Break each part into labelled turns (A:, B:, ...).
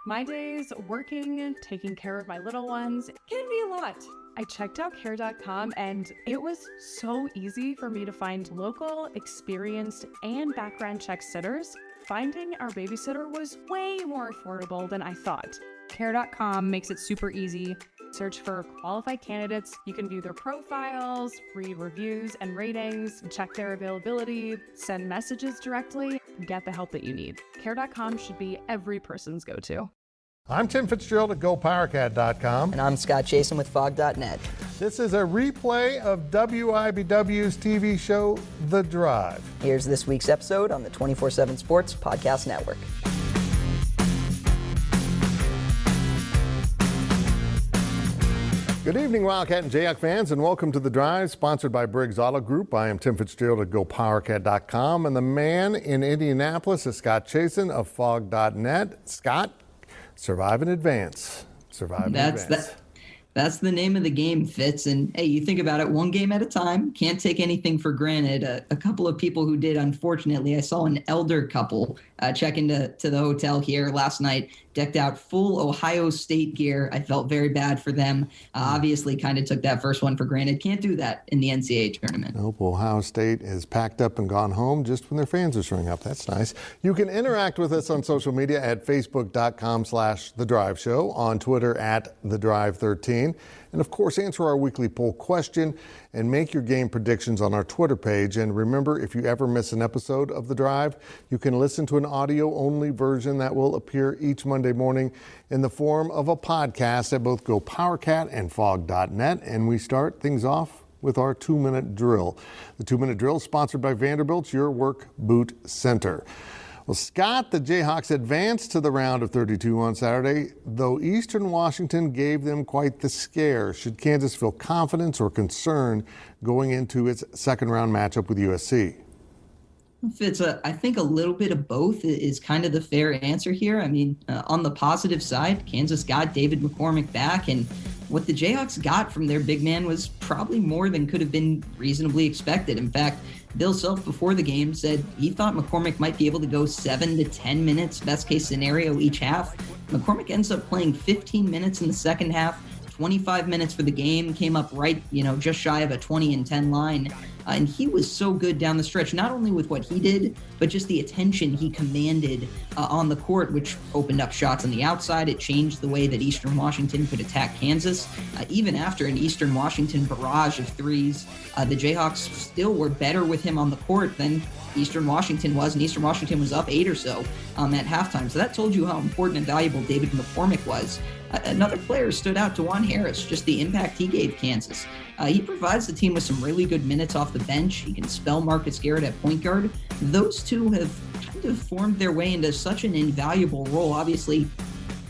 A: My days working, taking care of my little ones can be a lot. I checked out care.com and it was so easy for me to find local, experienced, and background check sitters. Finding our babysitter was way more affordable than I thought. Care.com makes it super easy. Search for qualified candidates. You can view their profiles, read reviews and ratings, check their availability, send messages directly, get the help that you need. Care.com should be every person's go-to.
B: I'm Tim Fitzgerald at GoPowerCat.com.
C: And I'm Scott Chasen with Fog.net.
B: This is a replay of WIBW's TV show, The Drive.
C: Here's this week's episode on the 24/7 Sports Podcast Network.
B: Good evening, Wildcat and Jayhawk fans, and welcome to The Drive, sponsored by Briggs Auto Group. I am Tim Fitzgerald at GoPowerCat.com, and the man in Indianapolis is Scott Chasen of Fog.net. Scott, survive in advance.
D: That's the name of the game, Fitz. And hey, you think about it, one game at a time. Can't take anything for granted. A couple of people who did, unfortunately, I saw an elder couple check into the hotel here last night, decked out full Ohio State gear. I felt very bad for them. Obviously, kind of took that first one for granted. Can't do that in the NCAA tournament.
B: Nope, Ohio State is packed up and gone home just when their fans are showing up. That's nice. You can interact with us on social media at facebook.com/TheDriveShow, on Twitter at TheDrive13, and of course, answer our weekly poll question and make your game predictions on our Twitter page. And remember, if you ever miss an episode of The Drive, you can listen to an audio-only version that will appear each Monday morning in the form of a podcast at both GoPowerCat and Fog.net. And we start things off with our 2-minute drill. The 2-minute drill is sponsored by Vanderbilt's Your Work Boot Center. Well, Scott, the Jayhawks advanced to the round of 32 on Saturday, though Eastern Washington gave them quite the scare. Should Kansas feel confidence or concern going into its second-round matchup with USC?
D: Fitz, I think a little bit of both is kind of the fair answer here. I mean, on the positive side, Kansas got David McCormick back, and what the Jayhawks got from their big man was probably more than could have been reasonably expected. In fact, Bill Self before the game said he thought McCormick might be able to go 7 to 10 minutes, best case scenario, each half. McCormick ends up playing 15 minutes in the second half, 25 minutes for the game, came up right, just shy of a 20-10 line. And he was so good down the stretch, not only with what he did, but just the attention he commanded on the court, which opened up shots on the outside. It changed the way that Eastern Washington could attack Kansas. Even after an Eastern Washington barrage of threes, the Jayhawks still were better with him on the court than Eastern Washington was, and Eastern Washington was up 8 or so at halftime. So that told you how important and valuable David McCormick was. Another player stood out, DeJuan Harris, just the impact he gave Kansas. He provides the team with some really good minutes off the bench. He can spell Marcus Garrett at point guard. Those two have kind of formed their way into such an invaluable role. Obviously,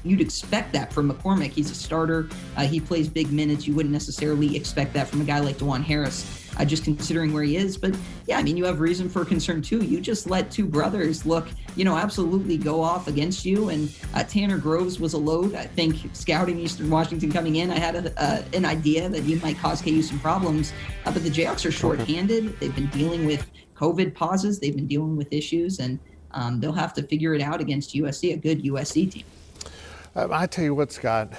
D: you'd expect that from McCormick. He's a starter. He plays big minutes. You wouldn't necessarily expect that from a guy like DeJuan Harris, just considering where he is. But yeah, I mean, you have reason for concern too. You just let two brothers look, absolutely go off against you. And Tanner Groves was a load. I think scouting Eastern Washington coming in, I had an idea that he might cause KU some problems. But the Jayhawks are shorthanded. They've been dealing with COVID pauses. They've been dealing with issues, and they'll have to figure it out against USC, a good USC team.
B: I tell you what, Scott,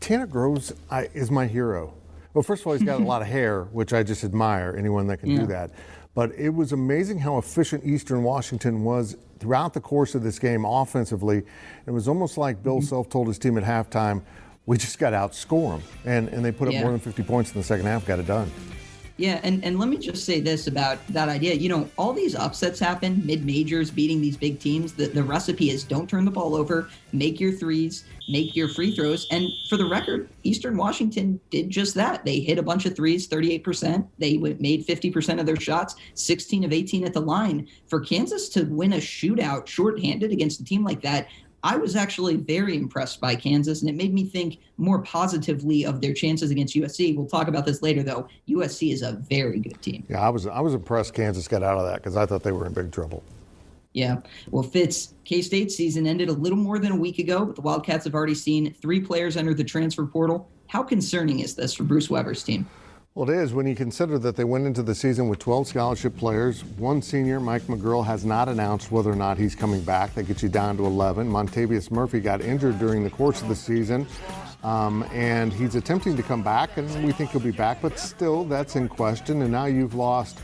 B: Tanner Groves is my hero. Well, first of all, he's got a lot of hair, which I just admire, anyone that can do that. But it was amazing how efficient Eastern Washington was throughout the course of this game offensively. It was almost like Bill Self told his team at halftime, we just got to outscore them. And they put up more than 50 points in the second half, got it done.
D: Yeah, and let me just say this about that idea. All these upsets happen, mid-majors beating these big teams. The recipe is don't turn the ball over, make your threes, make your free throws. And for the record, Eastern Washington did just that. They hit a bunch of threes, 38%. They made 50% of their shots, 16 of 18 at the line. For Kansas to win a shootout shorthanded against a team like that, I was actually very impressed by Kansas, and it made me think more positively of their chances against USC. We'll talk about this later, though. USC is a very good team.
B: Yeah, I was impressed Kansas got out of that because I thought they were in big trouble.
D: Yeah. Well, Fitz, K-State's season ended a little more than a week ago, but the Wildcats have already seen 3 players enter the transfer portal. How concerning is this for Bruce Weber's team?
B: Well, it is when you consider that they went into the season with 12 scholarship players. One senior, Mike McGurl, has not announced whether or not he's coming back. That gets you down to 11. Montavious Murphy got injured during the course of the season, and he's attempting to come back, and we think he'll be back, but still that's in question. And now you've lost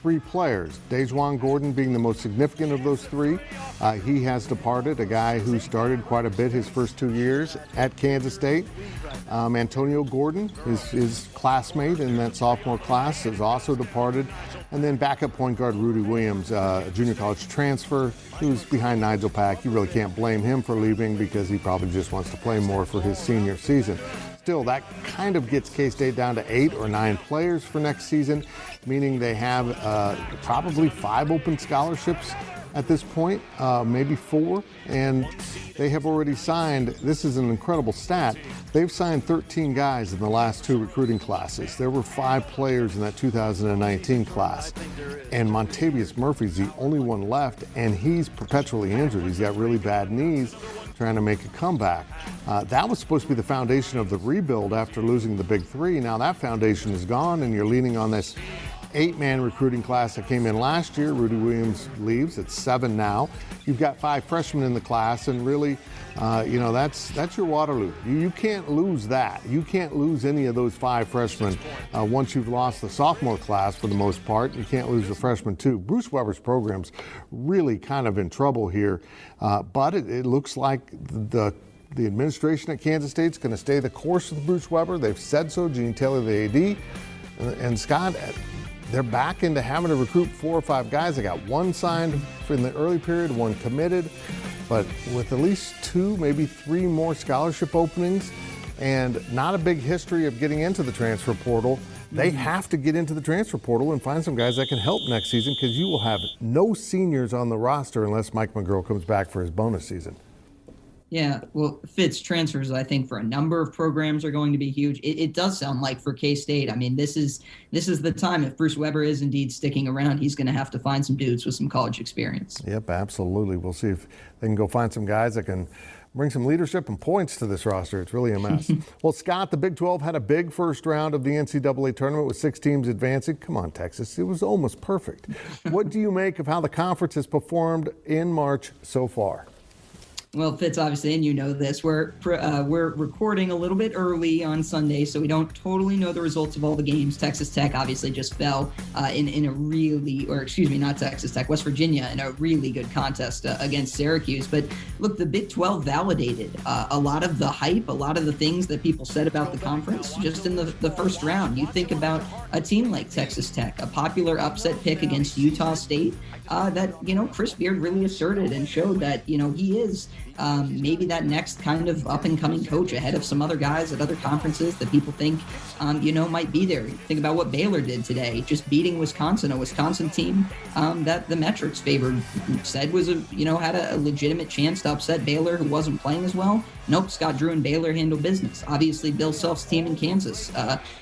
B: 3 players, Dejuan Gordon being the most significant of those 3. He has departed, a guy who started quite a bit his first 2 years at Kansas State. Antonio Gordon, his classmate in that sophomore class, has also departed. And then backup point guard Rudy Williams, a junior college transfer who's behind Nigel Pack. You really can't blame him for leaving because he probably just wants to play more for his senior season. Still, that kind of gets K-State down to 8 or 9 players for next season, meaning they have probably 5 open scholarships at this point, maybe 4, and they have already signed, this is an incredible stat, they've signed 13 guys in the last 2 recruiting classes. There were 5 players in that 2019 class, and Montavious Murphy's the only one left, and he's perpetually injured. He's got really bad knees, trying to make a comeback. That was supposed to be the foundation of the rebuild after losing the Big 3. Now that foundation is gone, and you're leaning on this 8-man recruiting class that came in last year. Rudy Williams leaves. It's 7 now. You've got 5 freshmen in the class, and really, that's your Waterloo. You can't lose that. You can't lose any of those 5 freshmen once you've lost the sophomore class for the most part. You can't lose the freshmen too. Bruce Weber's program's really kind of in trouble here, but it looks like the administration at Kansas State's going to stay the course with Bruce Weber. They've said so. Gene Taylor, the AD, and Scott, they're back into having to recruit 4 or 5 guys. They got 1 signed in the early period, 1 committed, but with at least 2, maybe 3 more scholarship openings and not a big history of getting into the transfer portal, they have to get into the transfer portal and find some guys that can help next season, because you will have no seniors on the roster unless Mike McGurl comes back for his bonus season.
D: Yeah, well, Fitz, transfers, I think, for a number of programs are going to be huge. It does sound like for K-State, I mean, this is the time. If Bruce Weber is indeed sticking around, he's going to have to find some dudes with some college experience.
B: Yep, absolutely. We'll see if they can go find some guys that can bring some leadership and points to this roster. It's really a mess. Well, Scott, the Big 12 had a big first round of the NCAA tournament with 6 teams advancing. Come on, Texas. It was almost perfect. What do you make of how the conference has performed in March so far?
D: Well, Fitz, obviously, and you know this, we're recording a little bit early on Sunday, so we don't totally know the results of all the games. Texas Tech obviously just fell in a really, or excuse me, not Texas Tech, West Virginia in a really good contest against Syracuse. But look, the Big 12 validated a lot of the hype, a lot of the things that people said about the conference just in the first round. You think about a team like Texas Tech, a popular upset pick against Utah State that, Chris Beard really asserted and showed that, he is maybe that next kind of up-and-coming coach ahead of some other guys at other conferences that people think, might be there. Think about what Baylor did today, just beating Wisconsin, a Wisconsin team that the metrics favored, said was, had a legitimate chance to upset Baylor, who wasn't playing as well. Nope, Scott Drew and Baylor handled business. Obviously, Bill Self's team in Kansas,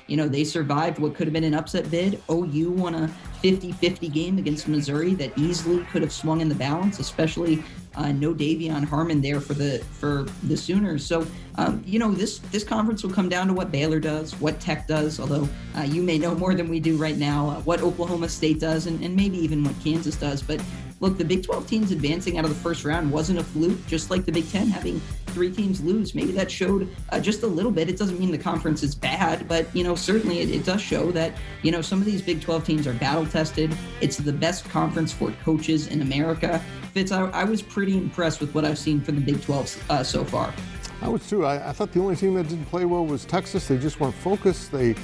D: they survived what could have been an upset bid. OU won a 50-50 game against Missouri that easily could have swung in the balance, especially no Davion Harmon there for the Sooners. So, this conference will come down to what Baylor does, what Tech does, although you may know more than we do right now, what Oklahoma State does, and maybe even what Kansas does. But look, the Big 12 teams advancing out of the first round wasn't a fluke, just like the Big 10 having 3 teams lose. Maybe that showed just a little bit. It doesn't mean the conference is bad, but, certainly it does show that, some of these Big 12 teams are battle-tested. It's the best conference for coaches in America. Fitz, I was pretty impressed with what I've seen from the Big 12 so far.
B: I was too. I thought the only team that didn't play well was Texas. They just weren't focused. They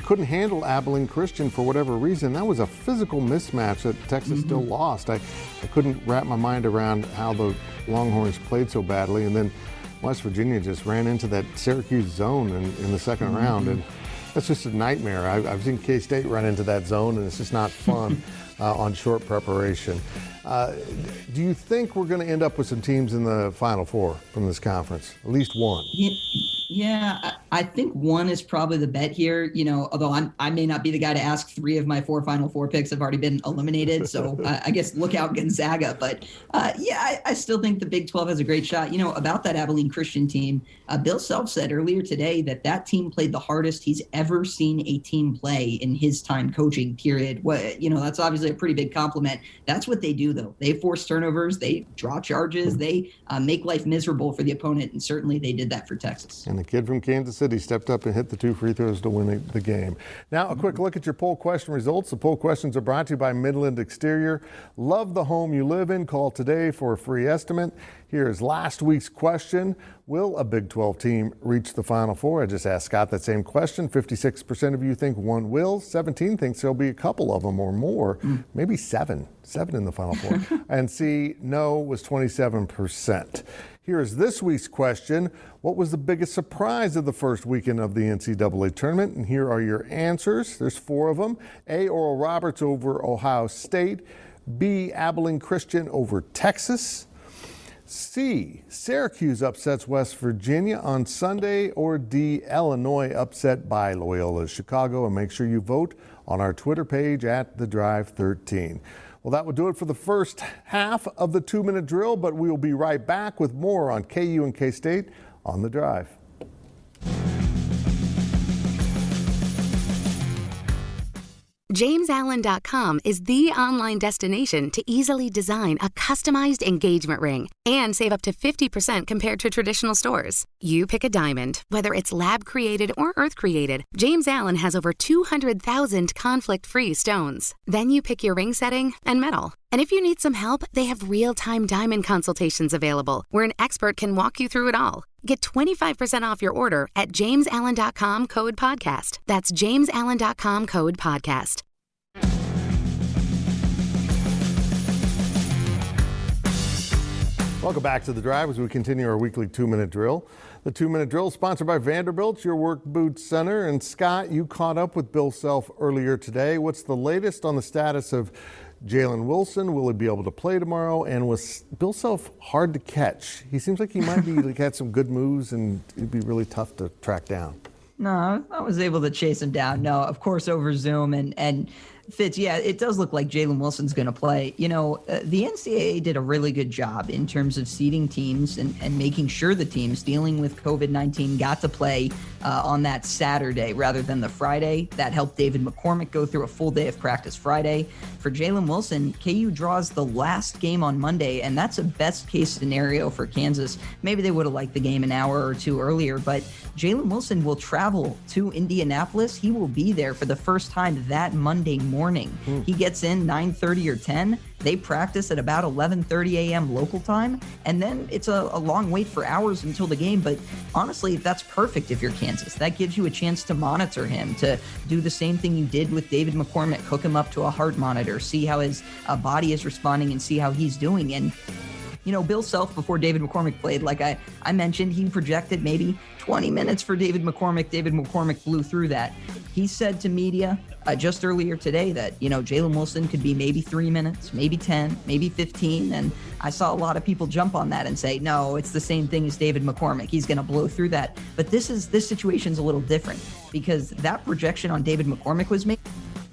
B: couldn't handle Abilene Christian for whatever reason. That was a physical mismatch that Texas still lost. I couldn't wrap my mind around how the Longhorns played so badly. And then West Virginia just ran into that Syracuse zone in the second round. And that's just a nightmare. I've seen K-State run into that zone, and it's just not fun on short preparation. Do you think we're going to end up with some teams in the Final Four from this conference? At least one?
D: Yeah, I think one is probably the bet here, although I may not be the guy to ask. 3 of my 4 Final Four picks have already been eliminated. So I guess look out Gonzaga. But I still think the Big 12 has a great shot. About that Abilene Christian team, Bill Self said earlier today that team played the hardest he's ever seen a team play in his time coaching, period. That's obviously a pretty big compliment. That's what they do, though. They force turnovers. They draw charges. They make life miserable for the opponent. And certainly they did that for Texas.
B: And the kid from Kansas City stepped up and hit the 2 free throws to win the game. Now, a quick look at your poll question results. The poll questions are brought to you by Midland Exterior. Love the home you live in. Call today for a free estimate. Here's last week's question. Will a Big 12 team reach the Final Four? I just asked Scott that same question. 56% of you think one will. 17 thinks there'll be a couple of them or more. Maybe seven in the Final Four. And C, no was 27%. Here is this week's question. What was the biggest surprise of the first weekend of the NCAA Tournament? And here are your answers. There's 4 of them. A, Oral Roberts over Ohio State. B, Abilene Christian over Texas. C, Syracuse upsets West Virginia on Sunday. Or D, Illinois upset by Loyola Chicago. And make sure you vote on our Twitter page at The Drive 13. Well, that will do it for the first half of the 2-minute drill, but we will be right back with more on KU and K-State on The Drive.
E: JamesAllen.com is the online destination to easily design a customized engagement ring and save up to 50% compared to traditional stores. You pick a diamond, whether it's lab-created or earth-created, James Allen has over 200,000 conflict-free stones. Then you pick your ring setting and metal. And if you need some help, they have real-time diamond consultations available, where an expert can walk you through it all. Get 25% off your order at JamesAllen.com code podcast. That's JamesAllen.com code podcast.
B: Welcome back to The Drive as we continue our weekly 2-minute drill. The 2-minute drill is sponsored by Vanderbilt, your work boot center. And Scott, you caught up with Bill Self earlier today. What's the latest on the status of Jalen Wilson? Will he be able to play tomorrow? And was Bill Self hard to catch? He seems like he might be had some good moves and it'd be really tough to track down.
C: No, I was able to chase him down. No, of course, over Zoom and Fitz, yeah, it does look like Jalen Wilson's going to play. The NCAA did a really good job in terms of seeding teams and making sure the teams dealing with COVID-19 got to play on that Saturday rather than the Friday. That helped David McCormick go through a full day of practice Friday. For Jalen Wilson, KU draws the last game on Monday, and that's a best case scenario for Kansas. Maybe they would have liked the game an hour or two earlier, but Jalen Wilson will travel to Indianapolis. He will be there for the first time that Monday morning. He gets in 9:30 or 10. They practice at about 11:30 a.m. local time, and then it's a long wait for hours until the game. But honestly, that's perfect if you're Kansas. That gives you a chance to monitor him, to do the same thing you did with David McCormick, hook him up to a heart monitor, see how his body is responding and see how he's doing. And Bill Self, before David McCormick played, like I mentioned, he projected maybe 20 minutes for David McCormick. David McCormick blew through that. He said to media just earlier today that, Jalen Wilson could be maybe 3 minutes, maybe 10, maybe 15. And I saw a lot of people jump on that and say, no, it's the same thing as David McCormick. He's going to blow through that. But this situation's a little different because that projection on David McCormick was made.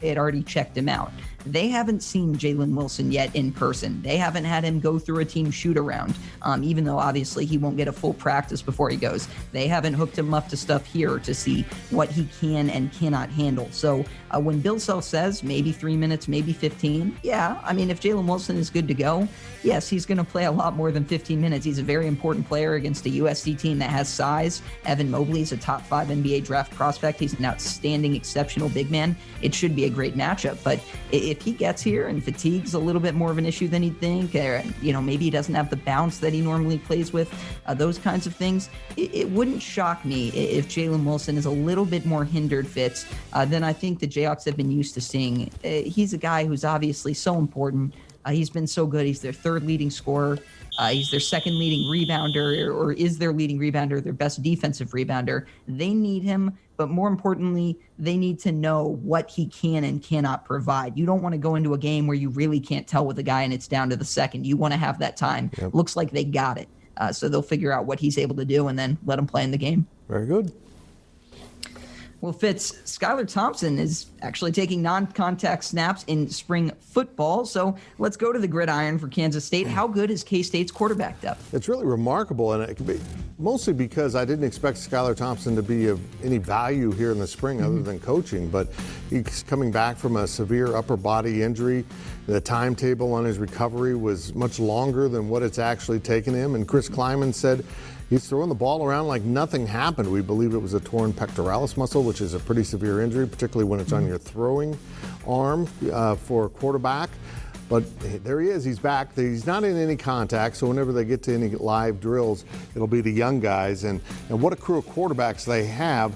C: They had already checked him out. They haven't seen Jalen Wilson yet in person. They haven't had him go through a team shoot around, even though obviously he won't get a full practice before he goes. They haven't hooked him up to stuff here to see what he can and cannot handle. So when Bill Self says maybe 3 minutes, maybe 15, yeah, I mean, if Jalen Wilson is good to go, yes, he's going to play a lot more than 15 minutes. He's a very important player against a USC team that has size. Evan Mobley is a top 5 NBA draft prospect. He's an outstanding, exceptional big man. It should be a great matchup. But if he gets here and fatigue's a little bit more of an issue than he'd think, or, maybe he doesn't have the bounce that he normally plays with, those kinds of things, it wouldn't shock me if Jalen Wilson is a little bit more hindered, Fitz, than I think the Jayhawks have been used to seeing. He's a guy who's obviously so important. He's been so good. He's their 3rd leading scorer. He's their 2nd leading rebounder, or is their leading rebounder, their best defensive rebounder. They need him, but more importantly, they need to know what he can and cannot provide. You don't want to go into a game where you really can't tell with a guy and it's down to the second. You want to have that time. Yep. Looks like they got it. So they'll figure out what he's able to do and then let him play in the game.
B: Very good.
C: Well, Fitz, Skylar Thompson is actually taking non-contact snaps in spring football. So let's go to the gridiron for Kansas State. How good is K-State's quarterback depth?
B: It's really remarkable, and it could be mostly because I didn't expect Skylar Thompson to be of any value here in the spring other than coaching. But he's coming back from a severe upper body injury. The timetable on his recovery was much longer than what it's actually taken him. And Chris Kleiman said he's throwing the ball around like nothing happened. We believe it was a torn pectoralis muscle, which is a pretty severe injury, particularly when it's on your throwing arm for a quarterback. But there he is. He's back. He's not in any contact, so whenever they get to any live drills, it'll be the young guys. And what a crew of quarterbacks they have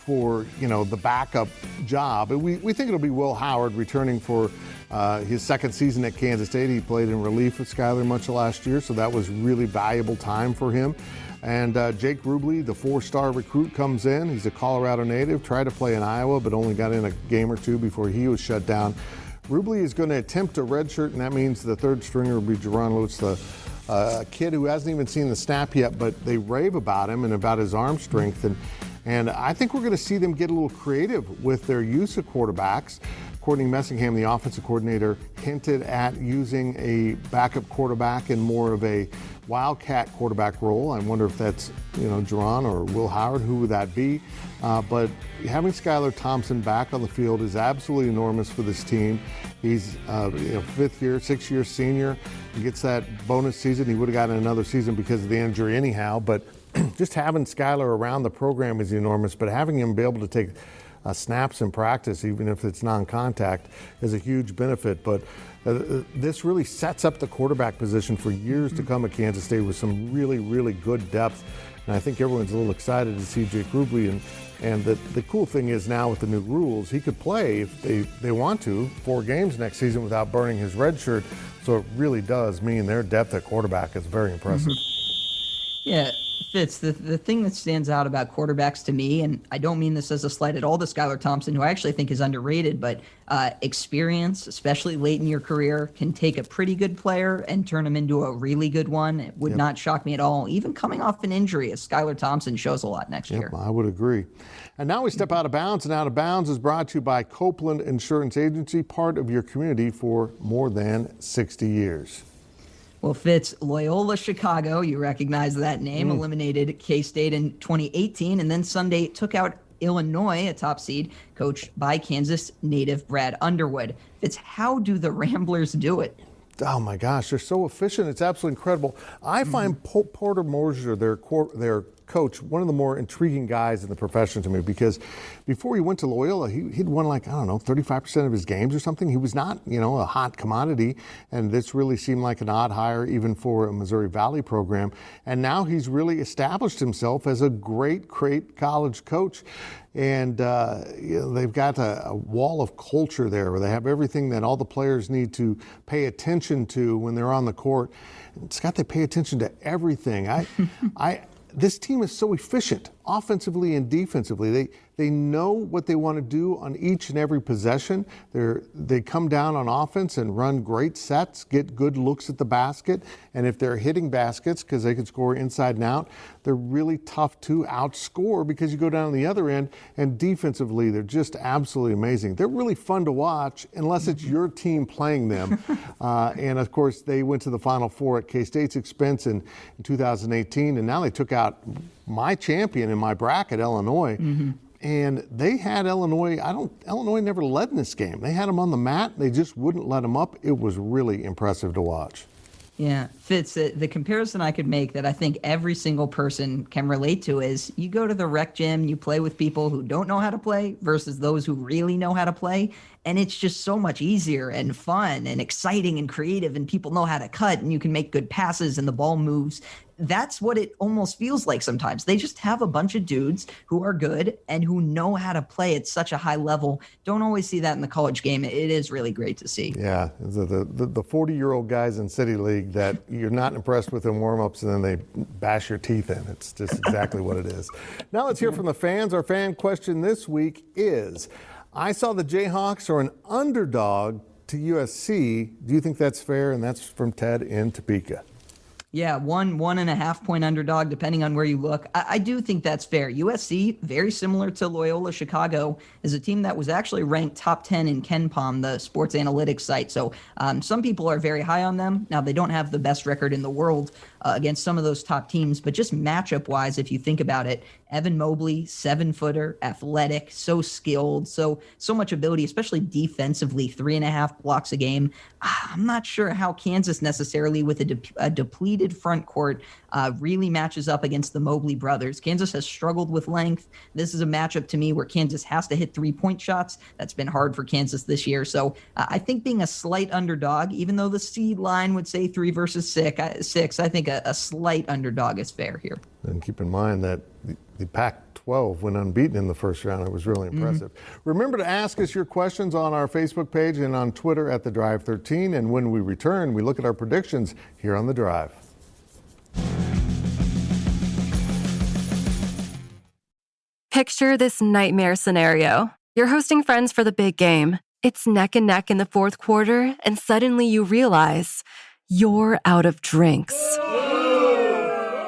B: for the backup job. We think it'll be Will Howard returning for his second season at Kansas State. He played in relief with Skylar much of last year, so that was really valuable time for him. And Jake Rubley, the 4-star recruit, comes in. He's a Colorado native, tried to play in Iowa, but only got in a game or two before he was shut down. Rubley is going to attempt a redshirt, and that means the third stringer will be Jerron Lewis, the kid who hasn't even seen the snap yet, but they rave about him and about his arm strength. And I think we're going to see them get a little creative with their use of quarterbacks. Courtney Messingham, the offensive coordinator, hinted at using a backup quarterback in more of a wildcat quarterback role. I wonder if that's, Jerron or Will Howard. Who would that be? But having Skylar Thompson back on the field is absolutely enormous for this team. He's fifth year, 6-year senior. He gets that bonus season. He would have gotten another season because of the injury anyhow. But just having Skylar around the program is enormous. But having him be able to take snaps in practice, even if it's non-contact, is a huge benefit. But this really sets up the quarterback position for years to come at Kansas State with some really, really good depth. And I think everyone's a little excited to see Jake Rubley. And the cool thing is now with the new rules, he could play if they want to 4 games next season without burning his red shirt. So it really does mean their depth at quarterback is very impressive.
C: Yeah. Fitz, the thing that stands out about quarterbacks to me, and I don't mean this as a slight at all to Skylar Thompson, who I actually think is underrated, but experience, especially late in your career, can take a pretty good player and turn him into a really good one. It would not shock me at all, even coming off an injury, as Skylar Thompson shows a lot next year.
B: I would agree. And now we step out of bounds, and Out of Bounds is brought to you by Copeland Insurance Agency, part of your community for more than 60 years.
C: Well, Fitz, Loyola Chicago, you recognize that name, eliminated K-State in 2018, and then Sunday took out Illinois, a top seed, coached by Kansas native Brad Underwood. Fitz, how do the Ramblers do it?
B: Oh my gosh, they're so efficient. It's absolutely incredible. I find Porter Moser, their coach, one of the more intriguing guys in the profession to me, because before he went to Loyola, he'd won 35% of his games or something. He was not, a hot commodity, and this really seemed like an odd hire even for a Missouri Valley program. And now he's really established himself as a great college coach. And they've got a wall of culture there where they have everything that all the players need to pay attention to when they're on the court. Scott, they pay attention to everything. This team is so efficient, offensively and defensively. They know what they want to do on each and every possession. They come down on offense and run great sets, get good looks at the basket. And if they're hitting baskets, because they can score inside and out, they're really tough to outscore because you go down on the other end. And defensively, they're just absolutely amazing. They're really fun to watch unless it's your team playing them. And of course, they went to the Final Four at K-State's expense in 2018. And now they took out my champion in my bracket, Illinois. And they had Illinois never led in this game. They had them on the mat. They just wouldn't let them up. It was really impressive to watch.
C: Yeah, Fitz, the comparison I could make that I think every single person can relate to is you go to the rec gym, you play with people who don't know how to play versus those who really know how to play. And it's just so much easier and fun and exciting and creative, and people know how to cut and you can make good passes and the ball moves. That's what it almost feels like sometimes. They just have a bunch of dudes who are good and who know how to play at such a high level. Don't always see that in the college game. It is really great to see. Yeah,
B: the 40-year-old guys in City League that you're not impressed with in warm-ups and then they bash your teeth in. It's just exactly what it is. Now let's hear from the fans. Our fan question this week is, I saw the Jayhawks are an underdog to USC. Do you think that's fair? And that's from Ted in Topeka.
C: Yeah, 1.5 point underdog, depending on where you look. I do think that's fair. USC, very similar to Loyola Chicago, is a team that was actually ranked top 10 in KenPom, the sports analytics site. So some people are very high on them. Now, they don't have the best record in the world against some of those top teams, but just matchup-wise, if you think about it, Evan Mobley, 7-footer, athletic, so skilled, so much ability, especially defensively, 3.5 blocks a game. I'm not sure how Kansas necessarily, with a depleted front court, really matches up against the Mobley brothers. Kansas has struggled with length. This is a matchup to me where Kansas has to hit 3-point shots. That's been hard for Kansas this year. So I think being a slight underdog, even though the seed line would say 3 versus 6, I think a slight underdog is fair here.
B: And keep in mind that the Pac-12 went unbeaten in the first round. It was really impressive. Remember to ask us your questions on our Facebook page and on Twitter at The Drive 13. And when we return, we look at our predictions here on The Drive.
F: Picture this nightmare scenario. You're hosting friends for the big game. It's neck and neck in the fourth quarter, and suddenly you realize you're out of drinks.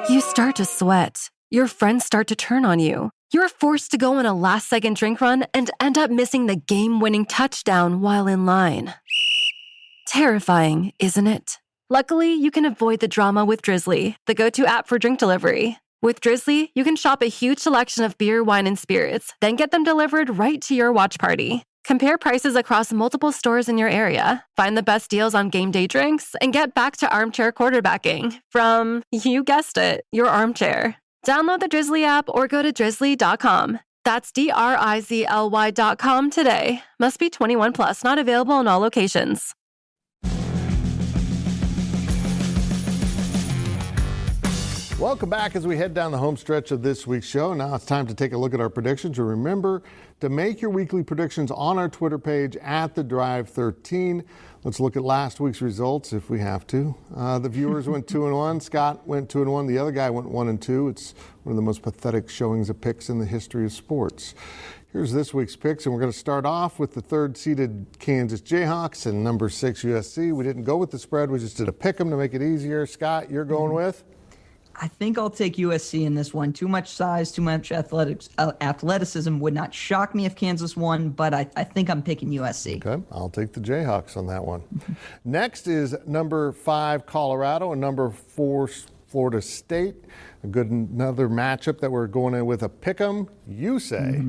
F: You start to sweat. Your friends start to turn on you. You're forced to go on a last-second drink run and end up missing the game-winning touchdown while in line. Terrifying, isn't it? Luckily, you can avoid the drama with Drizzly, the go-to app for drink delivery. With Drizzly, you can shop a huge selection of beer, wine, and spirits, then get them delivered right to your watch party. Compare prices across multiple stores in your area, find the best deals on game day drinks, and get back to armchair quarterbacking from, you guessed it, your armchair. Download the Drizzly app or go to drizzly.com. That's DRIZLY.com today. Must be 21 plus, not available in all locations.
B: Welcome back as we head down the home stretch of this week's show. Now it's time to take a look at our predictions. And remember to make your weekly predictions on our Twitter page at The Drive 13. Let's look at last week's results if we have to. The viewers went 2-1. Scott went 2-1. The other guy went 1-2. It's one of the most pathetic showings of picks in the history of sports. Here's this week's picks, and we're going to start off with the third-seeded Kansas Jayhawks and number 6 USC. We didn't go with the spread. We just did a pick 'em to make it easier. Scott, you're going with?
C: I think I'll take USC in this one. Too much size, too much athleticism would not shock me if Kansas won, but I think I'm picking USC.
B: Okay, I'll take the Jayhawks on that one. Next is number 5 Colorado and number 4 Florida State. Another matchup that we're going in with a pick 'em. You say?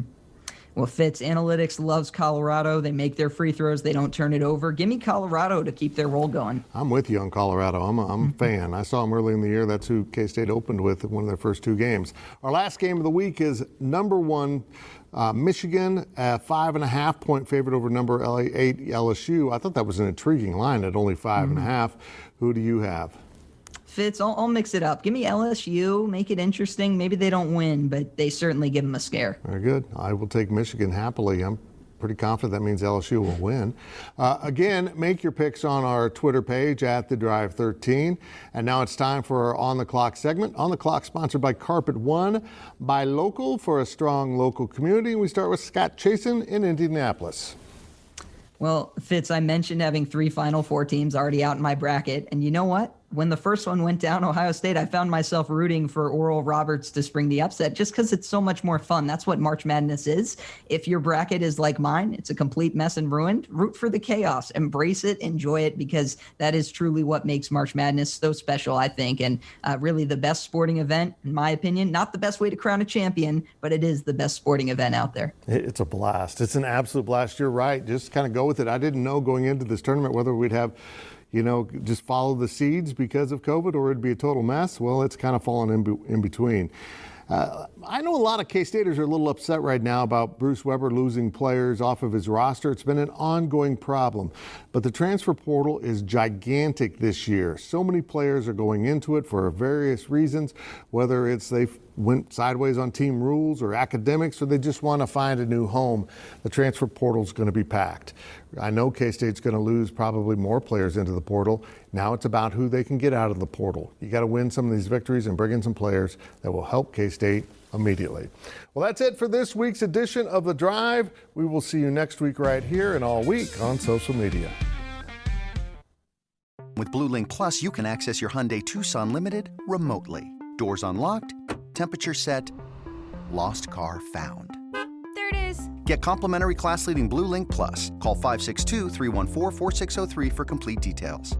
C: Well, Fitz, analytics loves Colorado. They make their free throws. They don't turn it over. Give me Colorado to keep their roll going.
B: I'm with you on Colorado. I'm a fan. I saw them early in the year. That's who K-State opened with in one of their first 2 games. Our last game of the week is number 1 Michigan, 5.5 point favorite over number 8 LSU. I thought that was an intriguing line at only 5.5. Who do you have?
C: Fitz, I'll mix it up. Give me LSU, make it interesting. Maybe they don't win, but they certainly give them a scare.
B: Very good. I will take Michigan happily. I'm pretty confident that means LSU will win. Again, make your picks on our Twitter page at The Drive 13. And now it's time for our On the Clock segment. On the Clock sponsored by Carpet One, by Local for a strong local community. We start with Scott Chasen in Indianapolis.
C: Well, Fitz, I mentioned having 3 Final Four teams already out in my bracket. And you know what? When the first one went down, Ohio State, I found myself rooting for Oral Roberts to spring the upset just because it's so much more fun. That's what March Madness is. If your bracket is like mine, it's a complete mess and ruined. Root for the chaos. Embrace it. Enjoy it, because that is truly what makes March Madness so special, I think. And really the best sporting event, in my opinion. Not the best way to crown a champion, but it is the best sporting event out there.
B: It's a blast. It's an absolute blast. You're right. Just kind of go with it. I didn't know going into this tournament whether we'd have just follow the seeds because of COVID or it'd be a total mess. Well, it's kind of fallen in between. I know a lot of K-Staters are a little upset right now about Bruce Weber losing players off of his roster. It's been an ongoing problem. But the transfer portal is gigantic this year. So many players are going into it for various reasons, whether it's they went sideways on team rules or academics, or they just want to find a new home. The transfer portal is going to be packed. I know K-State's going to lose probably more players into the portal. Now it's about who they can get out of the portal. You got to win some of these victories and bring in some players that will help K-State immediately. Well, that's it for this week's edition of The Drive. We will see you next week right here and all week on social media.
G: With Blue Link Plus, you can access your Hyundai Tucson Limited remotely. Doors unlocked, temperature set, lost car found.
H: There it is.
G: Get complimentary class-leading Blue Link Plus. Call 562-314-4603 for complete details.